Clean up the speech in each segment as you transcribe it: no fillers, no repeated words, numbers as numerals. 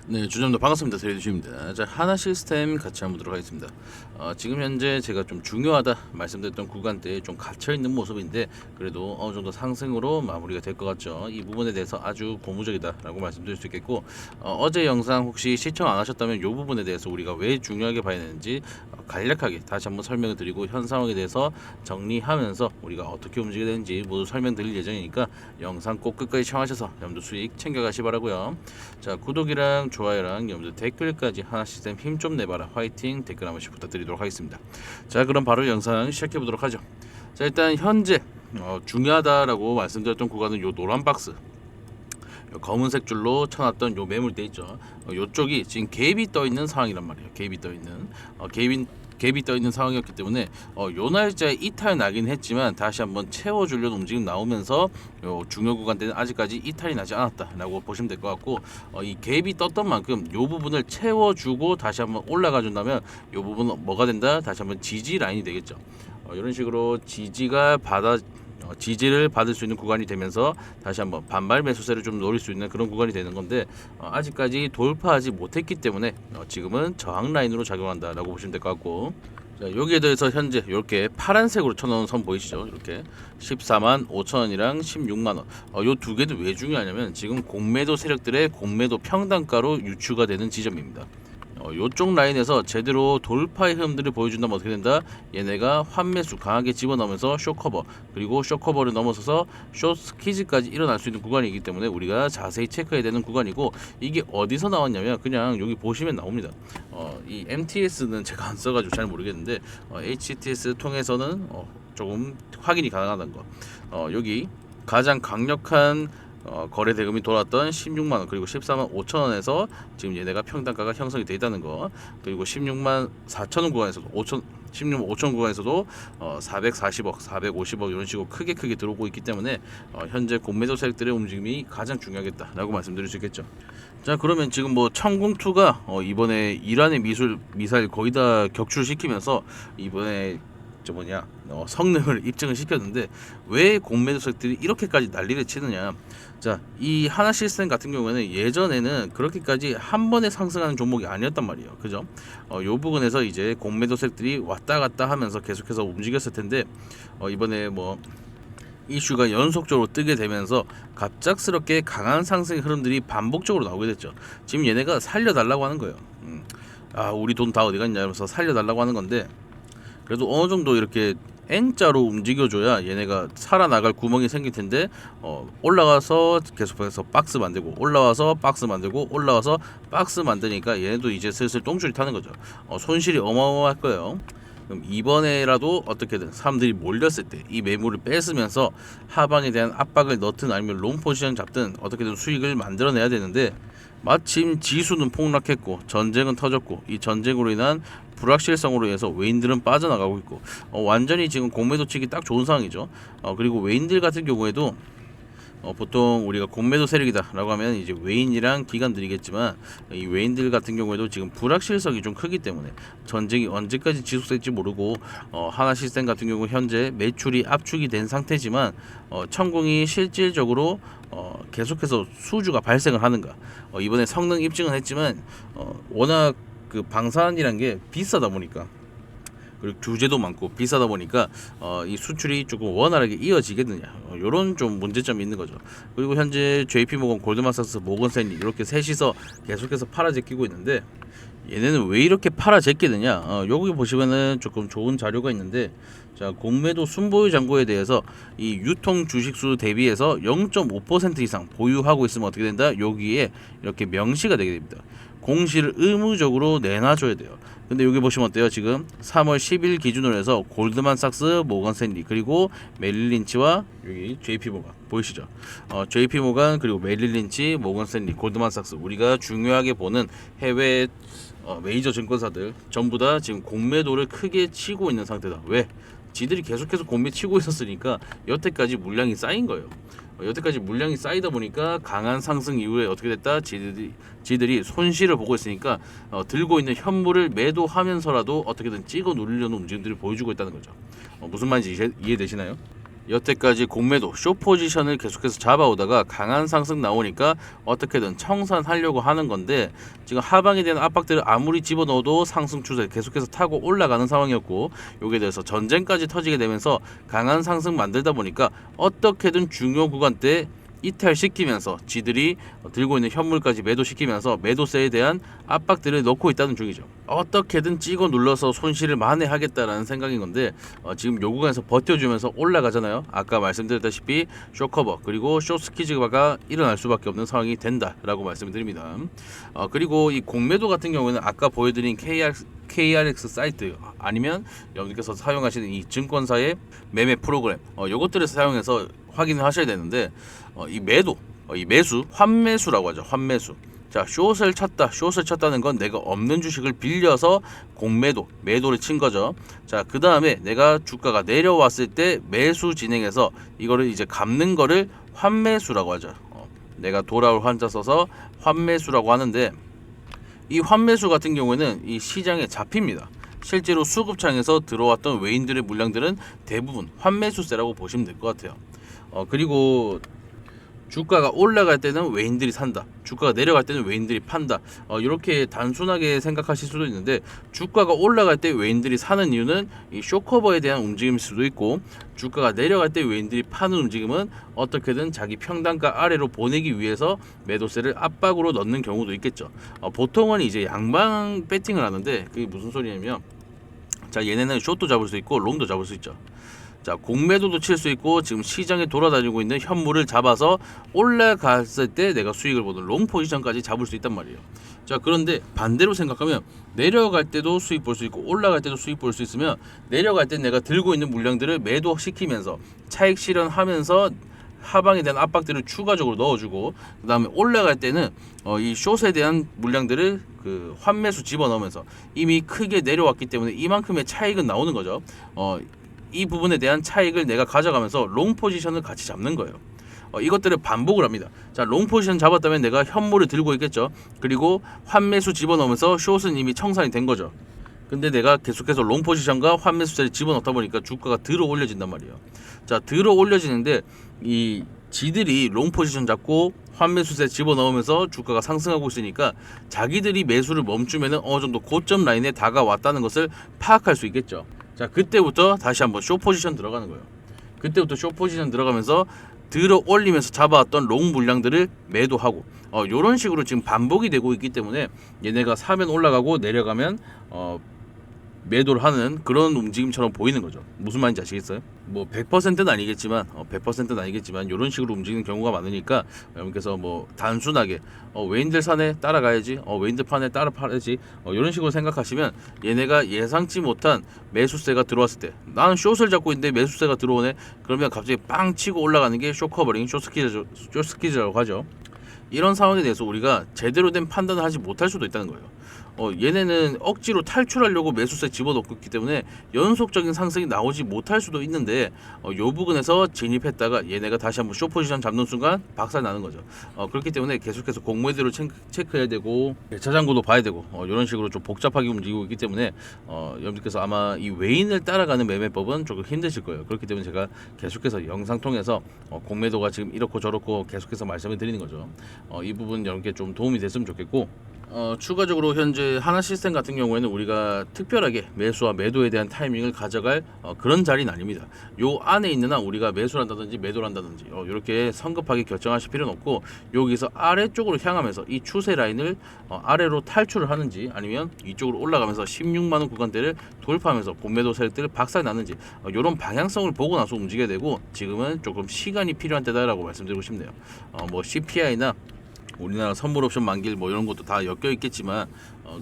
네, 주점도 반갑습니다. 드레이드주입니다. 자, 하나 시스템 같이 한번 보도록 하겠습니다. 지금 현재 제가 좀 중요하다 말씀드렸던 구간대에 좀 갇혀 있는 모습인데 그래도 어느 정도 상승으로 마무리가 될 것 같죠. 이 부분에 대해서 아주 고무적이다라고 말씀드릴 수 있겠고, 어제 영상 혹시 시청 안 하셨다면 이 부분에 대해서 우리가 왜 중요하게 봐야 되는지 간략하게 다시 한번 설명을 드리고 현 상황에 대해서 정리하면서 우리가 어떻게 움직여야 되는지 모두 설명드릴 예정이니까 영상 꼭 끝까지 시청하셔서 여러분들 수익 챙겨가시 바라고요. 자, 구독이랑 좋아요랑 여러분들 댓글까지 하나 시스템 힘 좀 내봐라 화이팅 댓글 한 번씩 부탁드리도록 하겠습니다. 자, 그럼 바로 영상 시작해 보도록 하죠. 자, 일단 현재 중요하다라고 말씀드렸던 구간은 요 노란 박스, 요 검은색 줄로 쳐놨던 요 매물대 있죠. 요쪽이 지금 갭이 떠 있는 상황이란 말이에요. 갭이 떠 있는 갭이 떠 있는 상황이었기 때문에 요 날짜에 이탈 나긴 했지만 다시 한번 채워주려는 움직임 나오면서 요 중요 구간대는 아직까지 이탈이 나지 않았다라고 보시면 될 것 같고, 이 갭이 떴던 만큼 요 부분을 채워주고 다시 한번 올라가 준다면 요 부분은 뭐가 된다? 다시 한번 지지 라인이 되겠죠. 이런 식으로 지지를 받을 수 있는 구간이 되면서 다시 한번 반발 매수세를 좀 노릴 수 있는 그런 구간이 되는 건데, 아직까지 돌파하지 못했기 때문에 지금은 저항 라인으로 작용한다라고 보시면 될 것 같고, 자, 여기에 대해서 현재 이렇게 파란색으로 쳐놓은 선 보이시죠? 이렇게 14만 5천 원이랑 16만 원. 요 두 개도 왜 중요하냐면 지금 공매도 세력들의 공매도 평단가로 유추가 되는 지점입니다. 요쪽 라인에서 제대로 돌파의 흐름들을 보여준다면 어떻게 된다? 얘네가 환매수 강하게 집어넣으면서 쇼커버, 그리고 쇼커버를 넘어서서 숏스퀴즈까지 일어날 수 있는 구간이기 때문에 우리가 자세히 체크해야 되는 구간이고, 이게 어디서 나왔냐면 그냥 여기 보시면 나옵니다. 이 MTS는 제가 안 써가지고 잘 모르겠는데 HTS 통해서는 조금 확인이 가능하다는 거. 여기 가장 강력한 거래 대금이 돌았던 16만원, 그리고 14만 5천원에서 지금 얘네가 평단가가 형성이 되어 있다는 거, 그리고 16만 4천원 구간에서도 16만 5천 구간에서도 440억 450억 이런 식으로 크게 들어오고 있기 때문에 현재 공매도 세력들의 움직임이 가장 중요하겠다라고 말씀드릴 수 있겠죠. 자, 그러면 지금 뭐 천궁2가 이번에 이란의 미사일 거의 다 격추시키면서 이번에 성능을 입증을 시켰는데 왜 공매도 세력들이 이렇게까지 난리를 치느냐. 자, 이 하나 시스템 같은 경우에는 예전에는 그렇게까지 한 번에 상승하는 종목이 아니었단 말이에요. 그죠? 요 부분에서 이제 공매도 세력들이 왔다 갔다 하면서 계속해서 움직였을 텐데, 이번에 뭐 이슈가 연속적으로 뜨게 되면서 갑작스럽게 강한 상승의 흐름들이 반복적으로 나오게 됐죠. 지금 얘네가 살려달라고 하는 거예요. 우리 돈 다 어디 갔냐 이러면서 살려달라고 하는 건데, 그래도 어느 정도 이렇게 N자로 움직여줘야 얘네가 살아나갈 구멍이 생길 텐데, 올라가서 계속해서 박스 만들고 올라와서 박스 만들고 올라와서 박스 만드니까 얘네도 이제 슬슬 똥줄이 타는 거죠. 손실이 어마어마할 거예요. 그럼 이번에라도 어떻게든 사람들이 몰렸을 때 이 매물을 뺏으면서 하방에 대한 압박을 넣든 아니면 롱 포지션 잡든 어떻게든 수익을 만들어내야 되는데, 마침 지수는 폭락했고 전쟁은 터졌고 이 전쟁으로 인한 불확실성으로 인해서 외인들은 빠져나가고 있고, 완전히 지금 공매도 치기 딱 좋은 상황이죠. 그리고 외인들 같은 경우에도 보통 우리가 공매도 세력이다라고 하면 이제 외인이랑 기관들이겠지만, 이 외인들 같은 경우에도 지금 불확실성이 좀 크기 때문에 전쟁이 언제까지 지속될지 모르고, 하나 시스템 같은 경우 현재 매출이 압축이 된 상태지만 천공이 실질적으로 계속해서 수주가 발생을 하는가. 이번에 성능 입증은 했지만 워낙 그 방산이란 게 비싸다 보니까, 그리고 규제도 많고 비싸다 보니까 이 수출이 조금 원활하게 이어지겠느냐, 요런 좀 문제점이 있는 거죠. 그리고 현재 JP모건, 골드만삭스, 모건스탠리 이렇게 셋이서 계속해서 팔아제끼고 있는데, 얘네는 왜 이렇게 팔아제끼느냐. 여기 보시면은 조금 좋은 자료가 있는데, 자, 공매도 순보유 잔고에 대해서 이 유통 주식수 대비해서 0.5% 이상 보유하고 있으면 어떻게 된다? 여기에 이렇게 명시가 되게 됩니다. 공시를 의무적으로 내놔줘야 돼요. 근데 여기 보시면 어때요? 지금 3월 10일 기준으로 해서 골드만삭스, 모건스탠리, 그리고 메릴린치와 여기 JP모건 보이시죠? JP모건, 그리고 메릴린치, 모건스탠리, 골드만삭스, 우리가 중요하게 보는 해외 메이저 증권사들 전부 다 지금 공매도를 크게 치고 있는 상태다. 왜? 지들이 계속해서 공매 치고 있었으니까 여태까지 물량이 쌓인 거예요. 여태까지 물량이 쌓이다 보니까 강한 상승 이후에 어떻게 됐다? 지들이 손실을 보고 있으니까 들고 있는 현물을 매도하면서라도 어떻게든 찍어 누리려는 움직임들을 보여주고 있다는 거죠. 무슨 말인지 이해되시나요? 여태까지 공매도 숏 포지션을 계속해서 잡아오다가 강한 상승 나오니까 어떻게든 청산하려고 하는 건데, 지금 하방에 대한 압박들을 아무리 집어넣어도 상승 추세 계속해서 타고 올라가는 상황이었고, 여기에 대해서 전쟁까지 터지게 되면서 강한 상승 만들다 보니까 어떻게든 중요 구간대 이탈시키면서 지들이 들고 있는 현물까지 매도시키면서 매도세에 대한 압박들을 넣고 있다는 중이죠. 어떻게든 찍어 눌러서 손실을 만회하겠다라는 생각인 건데, 지금 요 구간에서 버텨주면서 올라가잖아요. 아까 말씀드렸다시피 쇼커버 그리고 쇼스키즈가 일어날 수밖에 없는 상황이 된다라고 말씀드립니다. 그리고 이 공매도 같은 경우에는 아까 보여드린 KRX 사이트 아니면 여러분께서 사용하시는 이 증권사의 매매 프로그램, 요것들을 사용해서 확인을 하셔야 되는데, 이 매수, 환매수라고 하죠. 환매수. 자, 숏을 쳤다는 건 내가 없는 주식을 빌려서 매도를 친 거죠. 자, 그 다음에 내가 주가가 내려왔을 때 매수 진행해서 이거를 이제 갚는 거를 환매수라고 하죠. 내가 돌아올 환자 써서 환매수라고 하는데, 이 환매수 같은 경우에는 이 시장에 잡힙니다. 실제로 수급창에서 들어왔던 외인들의 물량들은 대부분 환매수세라고 보시면 될 것 같아요. 그리고 주가가 올라갈 때는 외인들이 산다, 주가가 내려갈 때는 외인들이 판다, 이렇게 단순하게 생각하실 수도 있는데, 주가가 올라갈 때 외인들이 사는 이유는 이 쇼커버에 대한 움직임일 수도 있고, 주가가 내려갈 때 외인들이 파는 움직임은 어떻게든 자기 평단가 아래로 보내기 위해서 매도세를 압박으로 넣는 경우도 있겠죠. 보통은 이제 양방 배팅을 하는데, 그게 무슨 소리냐면, 자, 얘네는 숏도 잡을 수 있고 롱도 잡을 수 있죠. 자, 공매도도 칠 수 있고, 지금 시장에 돌아다니고 있는 현물을 잡아서 올라갔을 때 내가 수익을 보는 롱 포지션까지 잡을 수 있단 말이에요. 자, 그런데 반대로 생각하면 내려갈 때도 수익 볼 수 있고 올라갈 때도 수익 볼 수 있으면, 내려갈 때 내가 들고 있는 물량들을 매도시키면서 차익 실현하면서 하방에 대한 압박들을 추가적으로 넣어주고, 그 다음에 올라갈 때는 이 숏에 대한 물량들을 그 환매수 집어넣으면서 이미 크게 내려왔기 때문에 이만큼의 차익은 나오는 거죠. 이 부분에 대한 차익을 내가 가져가면서 롱 포지션을 같이 잡는 거예요. 이것들을 반복을 합니다. 자, 롱 포지션 잡았다면 내가 현물을 들고 있겠죠. 그리고 환매수 집어넣으면서 숏은 이미 청산이 된 거죠. 근데 내가 계속해서 롱 포지션과 환매수세를 집어넣다 보니까 주가가 들어 올려진단 말이에요. 자, 들어 올려지는데 이 지들이 롱 포지션 잡고 환매수세 집어넣으면서 주가가 상승하고 있으니까 자기들이 매수를 멈추면 어느 정도 고점 라인에 다가왔다는 것을 파악할 수 있겠죠. 자, 그때부터 다시 한번 숏 포지션 들어가는 거예요. 그때부터 숏 포지션 들어가면서 들어 올리면서 잡아왔던 롱 물량들을 매도하고, 요런 식으로 지금 반복이 되고 있기 때문에 얘네가 사면 올라가고 내려가면 매도를 하는 그런 움직임처럼 보이는 거죠. 무슨 말인지 아시겠어요? 뭐 100%는 아니겠지만 100%는 아니겠지만 이런 식으로 움직이는 경우가 많으니까, 여러분께서 뭐 단순하게 외인들 사네 따라가야지, 외인들 파네 따라 팔아야지, 이런 식으로 생각하시면 얘네가 예상치 못한 매수세가 들어왔을 때, 나는 숏을 잡고 있는데 매수세가 들어오네, 그러면 갑자기 빵 치고 올라가는 게 숏커버링, 숏스키즈라고 하죠. 이런 상황에 대해서 우리가 제대로 된 판단을 하지 못할 수도 있다는 거예요. 얘네는 억지로 탈출하려고 매수세 집어넣고 있기 때문에 연속적인 상승이 나오지 못할 수도 있는데, 요 부분에서 진입했다가 얘네가 다시 한번 숏 포지션 잡는 순간 박살 나는 거죠. 그렇기 때문에 계속해서 공매도를 체크해야 되고 저장고도 봐야 되고, 이런 식으로 좀 복잡하게 움직이고 있기 때문에 여러분들께서 아마 이 외인을 따라가는 매매법은 조금 힘드실 거예요. 그렇기 때문에 제가 계속해서 영상 통해서 공매도가 지금 이렇고 저렇고 계속해서 말씀을 드리는 거죠. 이 부분 여러분께 좀 도움이 됐으면 좋겠고, 추가적으로 현재 하나시스템 같은 경우에는 우리가 특별하게 매수와 매도에 대한 타이밍을 가져갈 그런 자리는 아닙니다. 요 안에 있는 한 우리가 매수를 한다든지 매도를 한다든지 이렇게 성급하게 결정하실 필요는 없고, 여기서 아래쪽으로 향하면서 이 추세 라인을 아래로 탈출을 하는지, 아니면 이쪽으로 올라가면서 16만원 구간대를 돌파하면서 공매도 세력들을 박살나는지, 이런 방향성을 보고 나서 움직여야 되고, 지금은 조금 시간이 필요한 때다라고 말씀드리고 싶네요. 뭐 CPI나 우리나라 선물옵션 만기일 뭐 이런 것도 다 엮여 있겠지만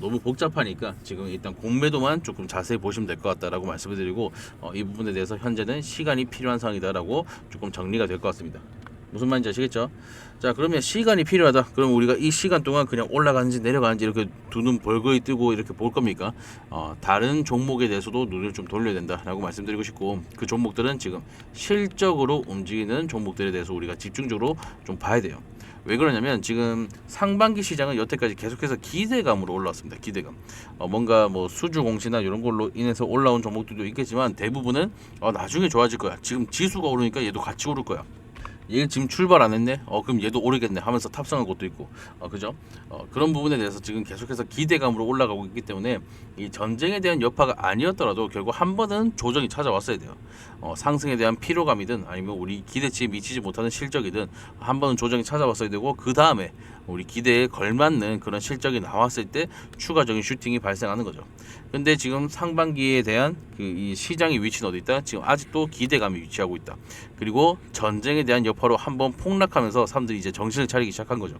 너무 복잡하니까 지금 일단 공매도만 조금 자세히 보시면 될 것 같다라고 말씀을 드리고, 이 부분에 대해서 현재는 시간이 필요한 상황이다라고 조금 정리가 될 것 같습니다. 무슨 말인지 아시겠죠? 자, 그러면 시간이 필요하다. 그럼 우리가 이 시간 동안 그냥 올라가는지 내려가는지 이렇게 두 눈 벌거이 뜨고 이렇게 볼 겁니까? 다른 종목에 대해서도 눈을 좀 돌려야 된다라고 말씀드리고 싶고, 그 종목들은 지금 실적으로 움직이는 종목들에 대해서 우리가 집중적으로 좀 봐야 돼요. 왜 그러냐면 지금 상반기 시장은 여태까지 계속해서 기대감으로 올라왔습니다. 기대감. 뭔가 뭐 수주 공시나 이런 걸로 인해서 올라온 종목들도 있겠지만 대부분은 나중에 좋아질 거야. 지금 지수가 오르니까 얘도 같이 오를 거야. 얘 지금 출발 안 했네. 그럼 얘도 오르겠네 하면서 탑승한 것도 있고, 그죠? 그런 부분에 대해서 지금 계속해서 기대감으로 올라가고 있기 때문에 이 전쟁에 대한 여파가 아니었더라도 결국 한 번은 조정이 찾아왔어야 돼요. 상승에 대한 피로감이든 아니면 우리 기대치에 미치지 못하는 실적이든 한 번은 조정이 찾아왔어야 되고, 그 다음에 우리 기대에 걸맞는 그런 실적이 나왔을 때 추가적인 슈팅이 발생하는 거죠. 근데 지금 상반기에 대한 이 시장의 위치는 어디 있다? 지금 아직도 기대감이 위치하고 있다. 그리고 전쟁에 대한 여파로 한번 폭락하면서 사람들이 이제 정신을 차리기 시작한 거죠.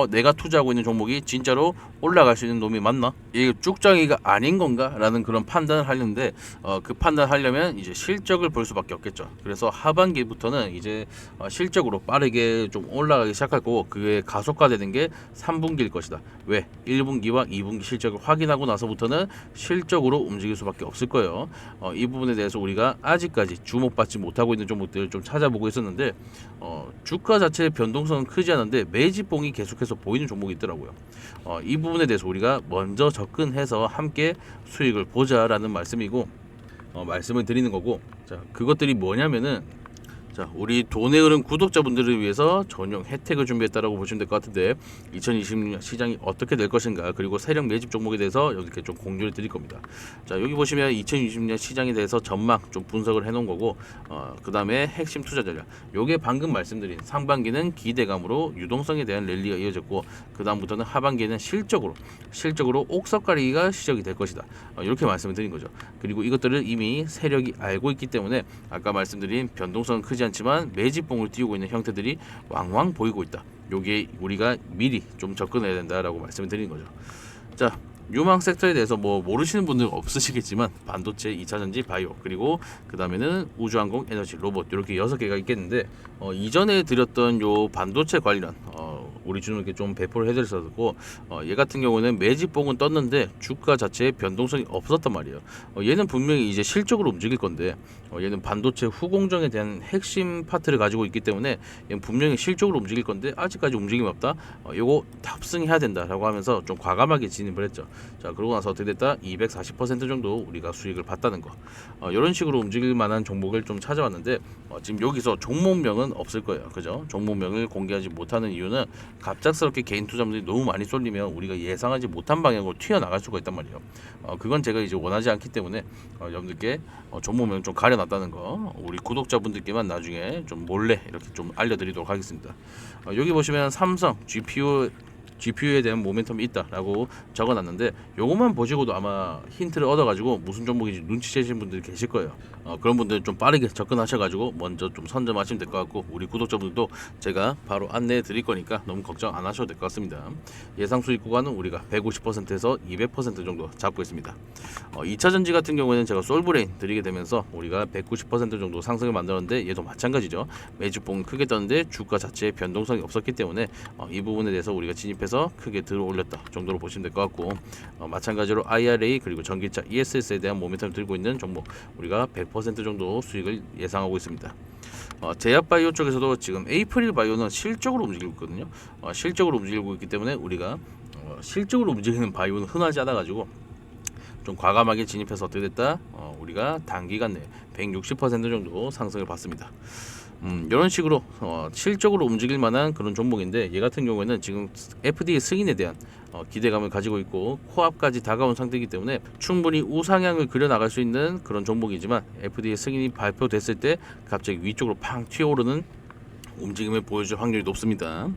내가 투자하고 있는 종목이 진짜로 올라갈 수 있는 놈이 맞나? 이게 쭉장이가 아닌 건가? 라는 그런 판단을 하려는데, 그 판단을 하려면 이제 실적을 볼 수밖에 없겠죠. 그래서 하반기부터는 이제 실적으로 빠르게 좀 올라가기 시작할 거고, 그게 가속화되는 게 3분기일 것이다. 왜? 1분기와 2분기 실적을 확인하고 나서부터는 실적으로 움직일 수밖에 없을 거예요. 이 부분에 대해서 우리가 아직까지 주목받지 못하고 있는 종목들을 좀 찾아보고 있었는데, 주가 자체의 변동성은 크지 않은데 매집봉이 계속해서 보이는 종목이 있더라고요. 이 부분에 대해서 우리가 먼저 접근해서 함께 수익을 보자라는 말씀이고, 말씀을 드리는 거고, 자, 그것들이 뭐냐면은, 자, 우리 돈의 흐름 구독자분들을 위해서 전용 혜택을 준비했다라고 보시면 될 것 같은데, 2026년 시장이 어떻게 될 것인가, 그리고 세력 매집 종목에 대해서 이렇게 좀 공유를 드릴 겁니다. 자, 여기 보시면 2026년 시장에 대해서 전망 좀 분석을 해놓은 거고, 그 다음에 핵심 투자 전략. 요게 방금 말씀드린 상반기는 기대감으로 유동성에 대한 랠리가 이어졌고, 그 다음부터는 하반기에는 실적으로 옥석가리기가 시작이 될 것이다. 이렇게 말씀을 드린 거죠. 그리고 이것들을 이미 세력이 알고 있기 때문에 아까 말씀드린 변동성은 크지 않지만 매집봉을 띄우고 있는 형태들이 왕왕 보이고 있다. 요게 우리가 미리 좀 접근해야 된다라고 말씀을 드리는 거죠. 자, 유망 섹터에 대해서 뭐 모르시는 분들 없으시겠지만 반도체, 2차전지, 바이오, 그리고 그 다음에는 우주항공, 에너지, 로봇 이렇게 6개가 있겠는데, 이전에 드렸던 요 반도체 관련 우리 주님께 좀 배포를 해드렸었고, 얘 같은 경우는 매집봉은 떴는데 주가 자체에 변동성이 없었단 말이에요. 얘는 분명히 이제 실적으로 움직일 건데, 얘는 반도체 후공정에 대한 핵심 파트를 가지고 있기 때문에 얘는 분명히 실적으로 움직일 건데 아직까지 움직임이 없다. 요거 탑승해야 된다라고 하면서 좀 과감하게 진입을 했죠. 자, 그러고 나서 어떻게 됐다? 240% 정도 우리가 수익을 봤다는 거. 이런 식으로 움직일 만한 종목을 좀 찾아왔는데, 지금 여기서 종목명은 없을 거예요. 그죠? 종목명을 공개하지 못하는 이유는 갑작스럽게 개인 투자분들이 너무 많이 쏠리면 우리가 예상하지 못한 방향으로 튀어나갈 수가 있단 말이에요. 그건 제가 이제 원하지 않기 때문에 여러분들께 종목명 좀 가려놨다는 거, 우리 구독자분들께만 나중에 좀 몰래 이렇게 좀 알려드리도록 하겠습니다. 여기 보시면 삼성 GPU에 대한 모멘텀이 있다라고 적어놨는데, 요것만 보시고도 아마 힌트를 얻어가지고 무슨 종목인지 눈치채신 분들이 계실 거예요. 그런 분들은 좀 빠르게 접근하셔가지고 먼저 좀 선점하시면 될 것 같고, 우리 구독자분들도 제가 바로 안내해 드릴 거니까 너무 걱정 안 하셔도 될 것 같습니다. 예상 수익 구간은 우리가 150%에서 200% 정도 잡고 있습니다. 2차전지 같은 경우에는 제가 솔브레인 드리게 되면서 우리가 190% 정도 상승을 만들었는데, 얘도 마찬가지죠. 매집봉 크게 떴는데 주가 자체에 변동성이 없었기 때문에 이 부분에 대해서 우리가 진입해서 크게 들어 올렸다 정도로 보시면 될 것 같고, 마찬가지로 IRA 그리고 전기차 ESS에 대한 모멘텀을 들고 있는 종목 우리가 100% 정도 수익을 예상하고 있습니다. 제약바이오 쪽에서도 지금 에이프릴 바이오는 실적으로 움직이고 있거든요. 실적으로 움직이고 있기 때문에 우리가 실적으로 움직이는 바이오는 흔하지 않아 가지고 좀 과감하게 진입해서 어떻게 됐다? 우리가 단기간 내에 160% 정도 상승을 받습니다. 이런 식으로 실적으로 움직일 만한 그런 종목인데, 얘 같은 경우에는 지금 FDA 승인에 대한 기대감을 가지고 있고 코앞까지 다가온 상태이기 때문에 충분히 우상향을 그려나갈 수 있는 그런 종목이지만, FDA 승인이 발표됐을 때 갑자기 위쪽으로 팡 튀어오르는 움직임을 보여줄 확률이 높습니다.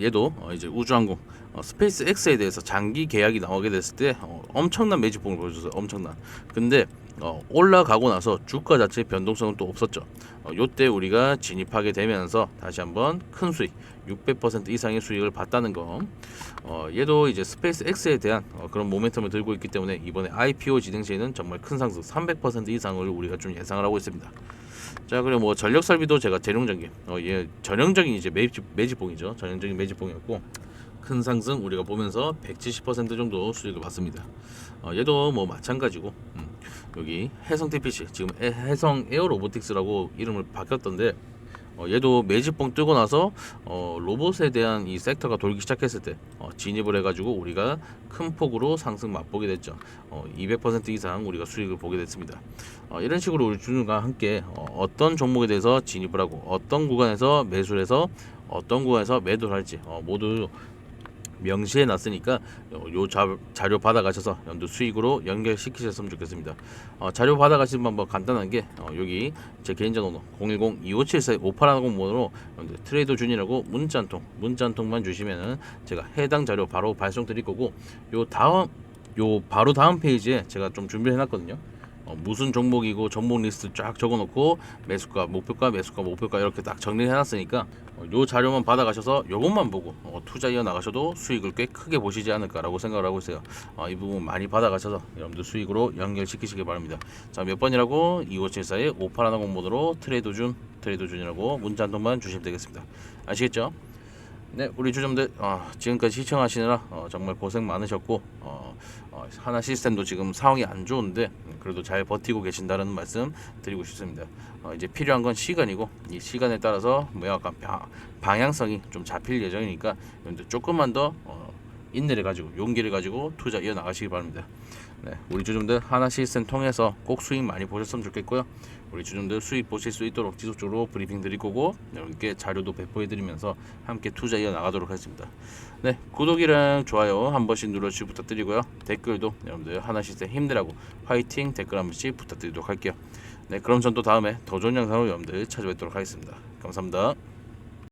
얘도 이제 우주항공 스페이스 X에 대해서 장기 계약이 나오게 됐을 때 엄청난 매집봉을 보여줬어요. 엄청난. 근데 올라가고 나서 주가 자체의 변동성은 또 없었죠. 요때 우리가 진입하게 되면서 다시 한번 큰 수익 600% 이상의 수익을 봤다는 거. 얘도 이제 스페이스 X에 대한 그런 모멘텀을 들고 있기 때문에 이번에 IPO 진행 시에는 정말 큰 상승 300% 이상을 우리가 좀 예상을 하고 있습니다. 자, 그리고 뭐 전력 설비도 제가 대룡전기 얘 전형적인 이제 매집봉이죠. 전형적인 매집봉이었고, 큰 상승 우리가 보면서 170% 정도 수익을 받습니다. 얘도 뭐 마찬가지고, 여기 해성 TPC 지금 해성 에어로보틱스라고 이름을 바뀌었던데, 얘도 매집봉 뜨고 나서 로봇에 대한 이 섹터가 돌기 시작했을 때 진입을 해가지고 우리가 큰 폭으로 상승 맛보게 됐죠. 200% 이상 우리가 수익을 보게 됐습니다. 이런 식으로 우리 주주과 함께 어떤 종목에 대해서 진입을 하고 어떤 구간에서 매수를 해서 어떤 구간에서 매도를 할지 모두 명시해 놨으니까 요 자료 받아가셔서 연두 수익으로 연결시키셨으면 좋겠습니다. 자료 받아가시면 한번 간단한 게 여기 제 개인 전화번호 010-2574-5810번으로 트레이더 준이라고 문자 한 통만 주시면은 제가 해당 자료 바로 발송 드릴 거고, 요 바로 다음 페이지에 제가 좀 준비해 놨거든요. 무슨 종목이고 종목 리스트 쫙 적어놓고 매수가 목표가 매수가 목표가 이렇게 딱 정리해 놨으니까 요 자료만 받아가셔서 요것만 보고 투자 이어 나가셔도 수익을 꽤 크게 보시지 않을까라고 생각을 하고 있어요. 이 부분 많이 받아가셔서 여러분들 수익으로 연결시키시기 바랍니다. 자, 몇 번이라고? 2574-5810 모드로 트레이더 준이라고 문자 한 통만 주시면 되겠습니다. 아시겠죠? 네, 우리 주점들 지금까지 시청하시느라 정말 고생 많으셨고 하나 시스템도 지금 상황이 안 좋은데 그래도 잘 버티고 계신다는 말씀 드리고 싶습니다. 이제 필요한 건 시간이고 이 시간에 따라서 약간 방향성이 좀 잡힐 예정이니까 조금만 더 인내를 가지고 용기를 가지고 투자 이어 나가시기 바랍니다. 네, 우리 주주분들 하나 시스템 통해서 꼭 수익 많이 보셨으면 좋겠고요. 우리 주주분들 수익 보실 수 있도록 지속적으로 브리핑 드릴 거고 여러분께 자료도 배포해 드리면서 함께 투자 이어 나가도록 하겠습니다. 네, 구독이랑 좋아요 한 번씩 눌러주시 부탁드리고요. 댓글도 여러분들 하나 시스템 힘내라고 화이팅 댓글 한 번씩 부탁드리도록 할게요. 네, 그럼 전 또 다음에 더 좋은 영상으로 여러분들 찾아뵙도록 하겠습니다. 감사합니다.